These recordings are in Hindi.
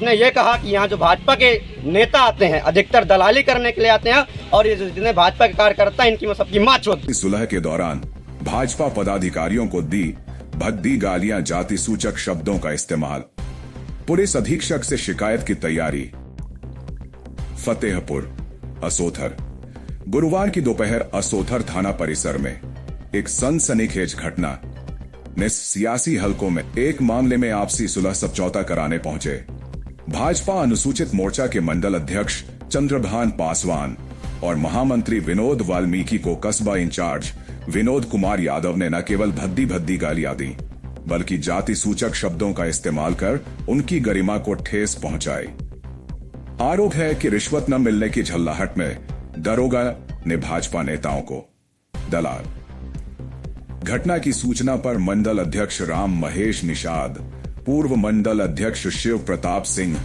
उसने ये कहा कि यहाँ जो भाजपा के नेता आते हैं अधिकतर दलाली करने के लिए आते हैं और ये जितने भाजपा के कार्यकर्ता हैं इनकी मैं सबकी माँ चोद। सुलह के दौरान भाजपा पदाधिकारियों को दी भद्दी गालियां, जाति सूचक शब्दों का इस्तेमाल, पुलिस अधीक्षक से शिकायत की तैयारी। फतेहपुर असोथर, गुरुवार की दोपहर असोथर थाना परिसर में एक सनसनीखेज घटना ने सियासी हलकों में एक मामले में आपसी सुलह समझौता कराने पहुंचे। भाजपा अनुसूचित मोर्चा के मंडल अध्यक्ष चंद्रभान पासवान और महामंत्री विनोद वाल्मीकि को कस्बा इंचार्ज विनोद कुमार यादव ने न केवल भद्दी भद्दी गालियां दी बल्कि जाति सूचक शब्दों का इस्तेमाल कर उनकी गरिमा को ठेस पहुंचाई। आरोप है कि रिश्वत न मिलने की झल्लाहट में दरोगा ने भाजपा नेताओं को दलाल। घटना की सूचना पर मंडल अध्यक्ष राम महेश निषाद, पूर्व मंडल अध्यक्ष शिव प्रताप सिंह,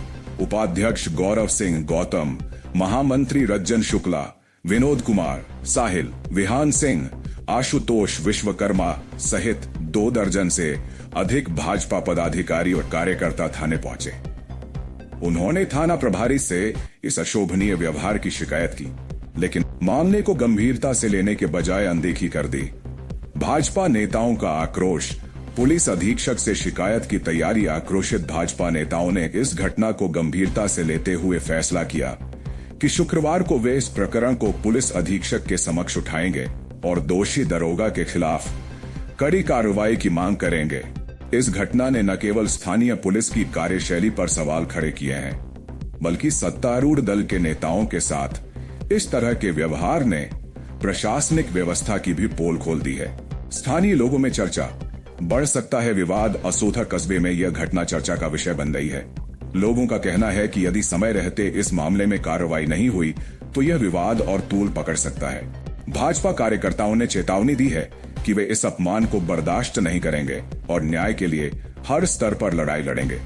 उपाध्यक्ष गौरव सिंह गौतम, महामंत्री रज्जन शुक्ला, विनोद कुमार, साहिल, विहान सिंह, आशुतोष विश्वकर्मा सहित 2 दर्जन से अधिक भाजपा पदाधिकारी और कार्यकर्ता थाने पहुंचे। उन्होंने थाना प्रभारी से इस अशोभनीय व्यवहार की शिकायत की, लेकिन मामले को गंभीरता से लेने के बजाय अनदेखी कर दी। भाजपा नेताओं का आक्रोश, पुलिस अधीक्षक से शिकायत की तैयारी। आक्रोशित भाजपा नेताओं ने इस घटना को गंभीरता से लेते हुए फैसला किया कि शुक्रवार को वे इस प्रकरण को पुलिस अधीक्षक के समक्ष उठाएंगे और दोषी दरोगा के खिलाफ कड़ी कार्रवाई की मांग करेंगे। इस घटना ने न केवल स्थानीय पुलिस की कार्यशैली पर सवाल खड़े किए हैं, बल्कि सत्तारूढ़ दल के नेताओं के साथ इस तरह के व्यवहार ने प्रशासनिक व्यवस्था की भी पोल खोल दी है। स्थानीय लोगों में चर्चा बढ़ सकता है विवाद। असोथर कस्बे में यह घटना चर्चा का विषय बन गई है। लोगों का कहना है कि यदि समय रहते इस मामले में कार्रवाई नहीं हुई तो यह विवाद और तूल पकड़ सकता है। भाजपा कार्यकर्ताओं ने चेतावनी दी है कि वे इस अपमान को बर्दाश्त नहीं करेंगे और न्याय के लिए हर स्तर पर लड़ाई लड़ेंगे।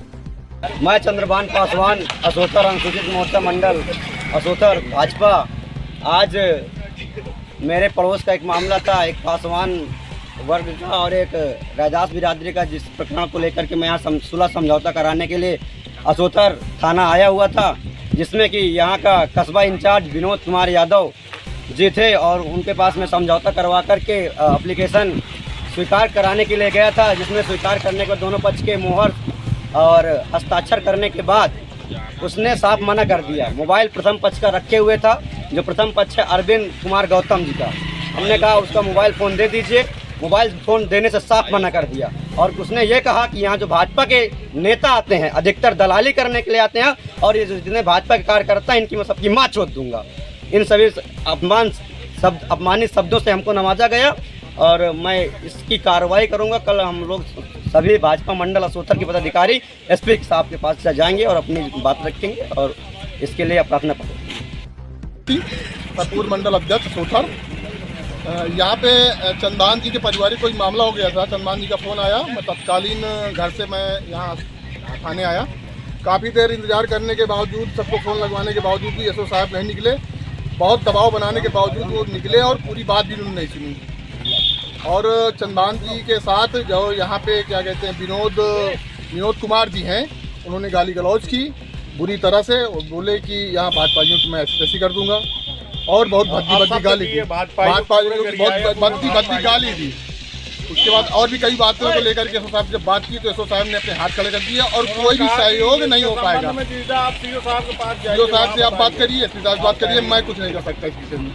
मैं चंद्रभान पासवान, असोथर अनुसूचित मोर्चा मंडल असोथर भाजपा। आज मेरे पड़ोस का एक मामला था, एक पासवान वर्ग का और एक रैदास बिरादरी का, जिस प्रकरण को लेकर के मैं यहाँ सुलह समझौता कराने के लिए असोथर थाना आया हुआ था, जिसमें कि यहाँ का कस्बा इंचार्ज विनोद कुमार यादव जी थे और उनके पास में समझौता करवा करके एप्लीकेशन स्वीकार कराने के लिए गया था, जिसमें स्वीकार करने के दोनों पक्ष के मोहर और हस्ताक्षर करने के बाद उसने साफ मना कर दिया। मोबाइल प्रथम पक्ष का रखे हुए था, जो प्रथम पक्ष है अरविंद कुमार गौतम जी का। हमने कहा उसका मोबाइल फ़ोन दे दीजिए, मोबाइल फ़ोन देने से साफ मना कर दिया और उसने ये कहा कि यहाँ जो भाजपा के नेता आते हैं अधिकतर दलाली करने के लिए आते हैं और ये जितने भाजपा के कार्यकर्ता हैं इनकी मैं सबकी माँ चोद दूंगा। इन सभी अपमानित शब्दों से हमको नवाजा गया और मैं इसकी कार्रवाई करूँगा। कल हम लोग सभी भाजपा मंडल असोथर के पदाधिकारी एसपी साहब के पास जाएंगे और अपनी बात रखेंगे और इसके लिए प्रार्थना करेंगे। पूर्व मंडल अध्यक्ष असोथर, यहाँ पे चंदान जी के पारिवारिक कोई मामला हो गया था। चंदान जी का फ़ोन आया, मैं तत्कालीन घर से मैं यहाँ थाने आया। काफ़ी देर इंतज़ार करने के बावजूद, सबको फ़ोन लगवाने के बावजूद भी एसओ साहब नहीं निकले। बहुत दबाव बनाने के बावजूद वो निकले और पूरी बात भी उन्होंने नहीं सुनी। और चंदान जी के साथ जो यहाँ पे क्या कहते हैं विनोद कुमार जी हैं, उन्होंने गाली गलौज की बुरी तरह से और बोले कि यहाँ भाजपाइयों को मैं ऐसी कर दूंगा और बहुत भद्दी गाली दी, भाजपाइयों को बहुत भद्दी गाली दी। उसके बाद और भी कई बातों को लेकर के एसओ साहब जब बात की तो एसओ साहब ने अपने हाथ खड़े कर दिए और कोई भी सहयोग नहीं हो पाएगा। सीओ साहब से आप बात करिए, बात करिए, मैं कुछ नहीं कर सकता इस विषय में।